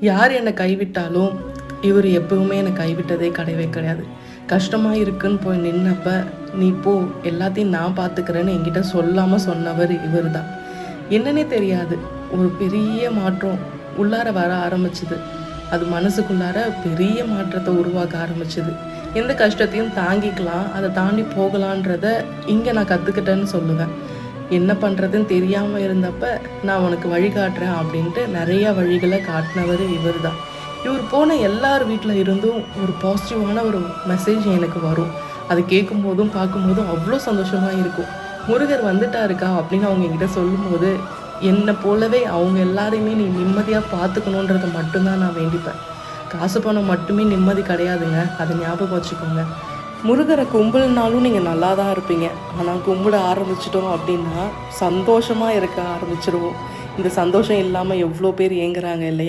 யார் என்னை கைவிட்டாலும் இவர் எப்பவுமே என்னை கைவிட்டதே கிடையவே கிடையாது. கஷ்டமாக இருக்குன்னு போய் நின்னப்ப நீ போ எல்லாத்தையும் நான் பார்த்துக்கிறேன்னு என்கிட்ட சொல்லாமல் சொன்னவர் இவர் தான். என்னன்னே தெரியாது, ஒரு பெரிய மாற்றம் உள்ளார வர ஆரம்பிச்சுது. அது மனசுக்குள்ளார பெரிய மாற்றத்தை உருவாக்க ஆரம்பிச்சுது. எந்த கஷ்டத்தையும் தாங்கிக்கலாம், அதை தாண்டி போகலான்றத இங்கே நான் கற்றுக்கிட்டேன்னு சொல்லுவேன். என்ன பண்ணுறதுன்னு தெரியாமல் இருந்தப்ப நான் உனக்கு வழிகாட்டுறேன் அப்படின்ட்டு நிறையா வழிகளை காட்டினவர் இவர் தான். இவர் போன எல்லார் வீட்டில் இருந்தும் ஒரு பாசிட்டிவான ஒரு மெசேஜ் எனக்கு வரும். அது கேட்கும்போதும் பார்க்கும்போதும் அவ்வளோ சந்தோஷமாக இருக்கும். முருகர் வந்துட்டாருக்கா அப்படின்னு அவங்க என்கிட்ட சொல்லும்போது என்னை போலவே அவங்க எல்லாரையுமே நீ நிம்மதியாக பார்த்துக்கணுன்றதை மட்டும்தான் நான் வேண்டிப்பேன். காசு பணம் மட்டுமே நிம்மதி கிடையாதுங்க, அதை ஞாபகம் வச்சுக்கோங்க. முருகரை கும்பிடுனாலும் நீங்கள் நல்லா தான் இருப்பீங்க. ஆனால் கும்பிட ஆரம்பிச்சிட்டோம் அப்படின்னா சந்தோஷமாக இருக்க ஆரம்பிச்சிருவோம். இந்த சந்தோஷம் இல்லாமல் எவ்வளோ பேர் ஏங்குறாங்க இல்லையா?